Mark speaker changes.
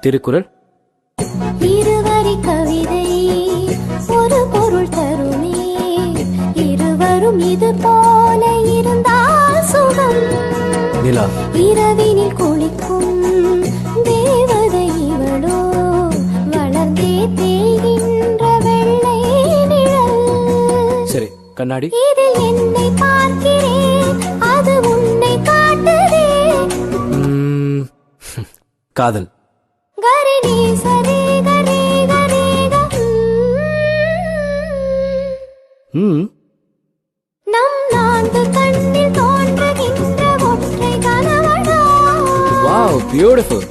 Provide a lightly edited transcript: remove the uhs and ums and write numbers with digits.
Speaker 1: திருக்குறள்.
Speaker 2: இருவரி கவிதை ஒரு பொருள் தருமே, இருவரும் இது போல இருந்தால் சுகம்.
Speaker 1: நிலா.
Speaker 2: இரவினில் குளிக்கும் தேவதை இவளோ, வளர்ந்தே தேய்கின்ற வெள்ளை நிழல்.
Speaker 1: சரி, கண்ணாடி.
Speaker 2: இதில் என்னை பார்க்கிறேன், அது உன்னை காட்டுதே.
Speaker 1: காதல்.
Speaker 2: கரிணி சரி கரி கரி நம் நான்கு கண்ணில் தோன்றுகின்ற ஒற்றை கணவனா.
Speaker 1: Wow, beautiful.